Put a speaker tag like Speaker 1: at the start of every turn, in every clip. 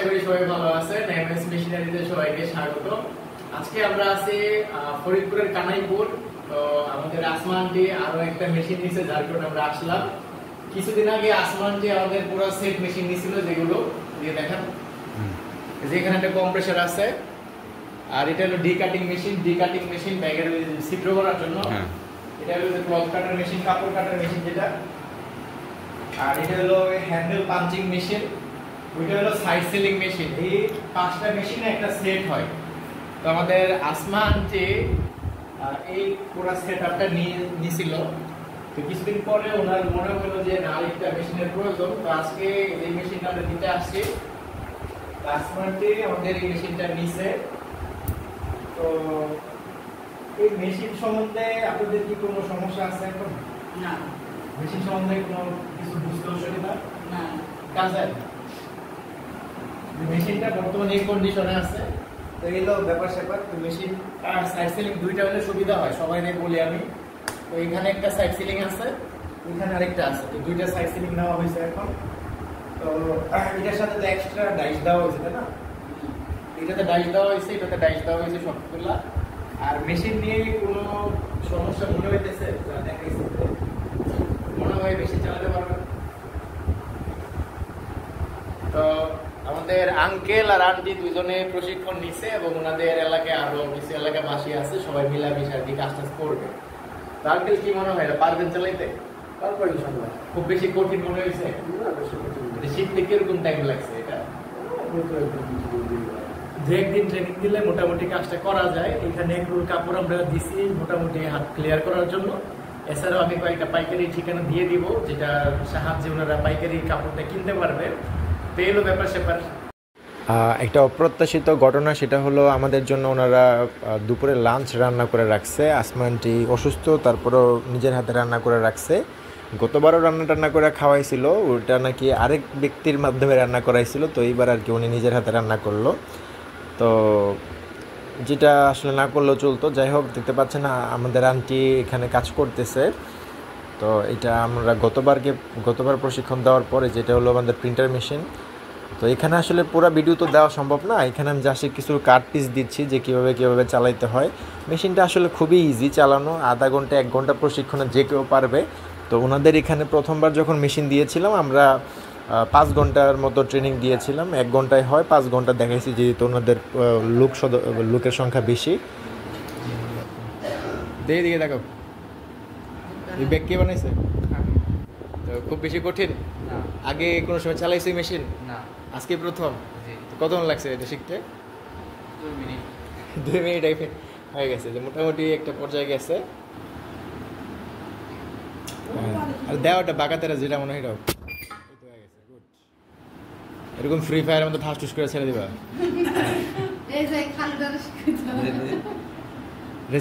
Speaker 1: করি সবাই ভালো আছেন। এমএস মেশিনারিতে সবাইকে স্বাগত। আজকে আমরা আছি ফরিদপুরের কানাইপুর। তো আমাদের আসমানটি আরো একটা মেশিন নিছে, যার কারণে আমরা আসলাম। কিছুদিন আগে আসমানটি আমাদের পুরো সেট মেশিন নিছিল, যেগুলো দিয়ে দেখেন যেখানে একটা কম্প্রেসর আছে, আর এটা হলো ডি কাটিং মেশিন ব্যাগের ছিদ্র করার জন্য। এটা হলো ক্লথ কাটার মেশিন, কাপড় কাটার মেশিন যেটা। আর এটা হলো হ্যান্ডেল পাঞ্চিং মেশিন, ওইটা হলো সাইড সিলিং মেশিন। এই পাঁচটা মেশিনে একটা সেট হয়। তো আমাদের আসমান যে এই পুরো সেটআপটা নিছিল, তো কিছুদিন পরে ওনার মনে হলো যে না, আরেকটা মেশিনের প্রয়োজন। তো আজকে এই মেশিনটা আমরা দিতে আসছি। আসমানটি আমাদের এই মেশিনটা নিছে। তো এই মেশিন সম্বন্ধে আপনাদের কি কোনো সমস্যা আছে এখন?
Speaker 2: না।
Speaker 1: মেশিন সম্বন্ধে কোনো কিছু বুঝতে অসুবিধা
Speaker 2: না।
Speaker 1: কাজে মেশিনটা বর্তমানে এই কন্ডিশনে আছে। তো এগুলো ব্যাপার স্যাপার। তো মেশিন আর সাইড সিলিং দুইটা হলে সুবিধা হয়, সবাইকে বলি আমি। তো এখানে একটা সাইড সিলিং আছে, এখানে আরেকটা আছে। তো দুইটা সাইড সিলিং নেওয়া হয়েছে এখন। তো এটার সাথে তো এক্সট্রা ডাইস দেওয়া হয়েছে, তাই না? এটাতে ডাইস দেওয়া হয়েছে, এটাতে ডাইস দেওয়া হয়েছে সবগুলা। আর মেশিন নিয়ে কোনো সমস্যা মনে হইতেছে? যা দেখাইছে মনে হয় বেশি চালাতে পারবেন। তো আমাদের আঙ্কেল আর আন্টি দুজনে প্রশিক্ষণ নিছে, এবং ওনাদের এলাকায় আরো কিছু এলাকাবাসী আছে, সবাই মিলামিশে আর কি কাজ করবে। তো আঙ্কেল কি মনে হয়, পারবেন চালাইতে?
Speaker 3: তারপরে ইনশাআল্লাহ।
Speaker 1: খুব বেশি কঠিন মনে হয়েছে? শিখতে কিরকম টাইম লাগছে? এটা দু একদিন ট্রেনিং দিলে মোটামুটি কাজটা করা যায়। এখানে একটু কাপড় আমরা দিছি মোটামুটি হাত ক্লিয়ার করার জন্য। এছাড়াও আমি কয়েকটা পাইকারি ঠিকানা দিয়ে দিব, যেটা সাহায্যে ওনারা পাইকারি কাপড়টা কিনতে পারবে। তো এলো ব্যাপার স্যাপার।
Speaker 4: একটা অপ্রত্যাশিত ঘটনা, সেটা হলো আমাদের জন্য ওনারা দুপুরে লাঞ্চ রান্না করে রাখছে। আসমানটি অসুস্থ, তারপরেও নিজের হাতে রান্না করে রাখছে। গতবারও রান্না করে খাওয়াইছিল, ওটা নাকি আরেক ব্যক্তির মাধ্যমে রান্না করাইছিল। তো এইবার আর কি উনি নিজের হাতে রান্না করলো। তো যেটা আসলে না করলেও চলতো। যাই হোক, দেখতে পাচ্ছেন আমাদের আন্টি এখানে কাজ করতেছে। তো এটা আমরা গতবার প্রশিক্ষণ দেওয়ার পরে, যেটা হলো আমাদের প্রিন্টার মেশিন। তো এখানে আসলে পুরো ভিডিও তো দেওয়া সম্ভব না। এখানে আমি জাস্ট কিছু কাট পিস দিচ্ছি যে কীভাবে চালাইতে হয়। মেশিনটা আসলে খুবই ইজি চালানো, আধা ঘন্টা 1 ঘন্টা প্রশিক্ষণে যে কেউ পারবে। তো ওনাদের এখানে প্রথমবার যখন মেশিন দিয়েছিলাম আমরা 5 ঘন্টার মতো ট্রেনিং দিয়েছিলাম। 1 ঘন্টায় হয়, 5 ঘন্টা দেখাইছি, যেহেতু ওনাদের লোকের সংখ্যা বেশি। দিকে দেখো, এই ব্যাগ কে বানাইছে? তো খুব বেশি কঠিন? আগে কোনো সময় চালাইছি মেশিন?
Speaker 2: না।
Speaker 4: আজকে প্রথম? কতক্ষণ লাগছে এটা শিখতে? 2 মিনিট হয়ে গেছে, যে মোটামুটি একটা পর্যায়ে গেছে। আর দেওয়াটা বাঁকাতেরা যেটা মনে হয় এটাও এরকম ফ্রি ফায়ারের মতো ঠাস ঠুস করে ছেড়ে দিবা।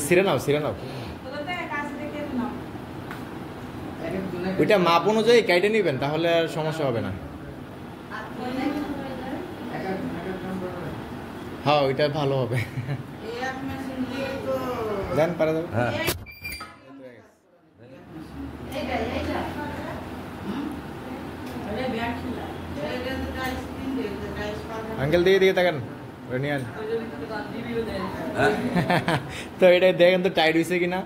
Speaker 4: সিরে নাও ওইটা মাপ অনুযায়ী কেটে নিবেন, তাহলে আর সমস্যা হবে না। হ্যাঁ, ওইটা ভালো হবে। দেন পারা যাবে। হ্যাঁ, আঙ্কেল দিয়ে থাকেন নিয়ে তো এটা দেখেন তো টাইট হয়েছে কিনা,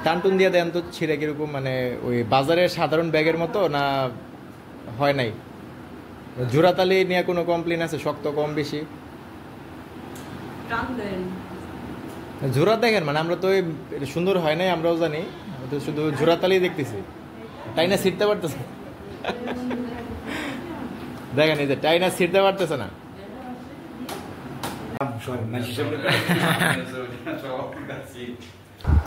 Speaker 4: টানটুন দিয়ে দেন তো ছিঁড়ে কিরকম, মানে ওই বাজারের সাধারণ ব্যাগের মতো না হয় নাই? জোড়াতালি নিয়ে কোনো কমপ্লেন আছে? শক্ত কম বেশি? জোড়া দেখেন, মানে আমরা তো সুন্দর হয় নাই, আমরাও জানি, তো শুধু জোড়াতালি দেখতেছি, তাই না? ছিঁড়তে পারতেছে দেখেন, এই যে তাই না ছিঁড়তে পারতেছে না।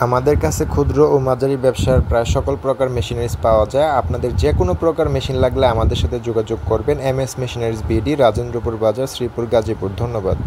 Speaker 4: আমাদের কাছে ক্ষুদ্র ও মাঝারি ব্যবসার প্রায় সকল প্রকার মেশিনারিজ পাওয়া যায়। আপনাদের যে কোনো প্রকার মেশিন লাগলে আমাদের সাথে যোগাযোগ করবেন। এমএস মেশিনারিজ বিডি, রাজেন্দ্রপুর বাজার, শ্রীপুর, গাজীপুর। ধন্যবাদ।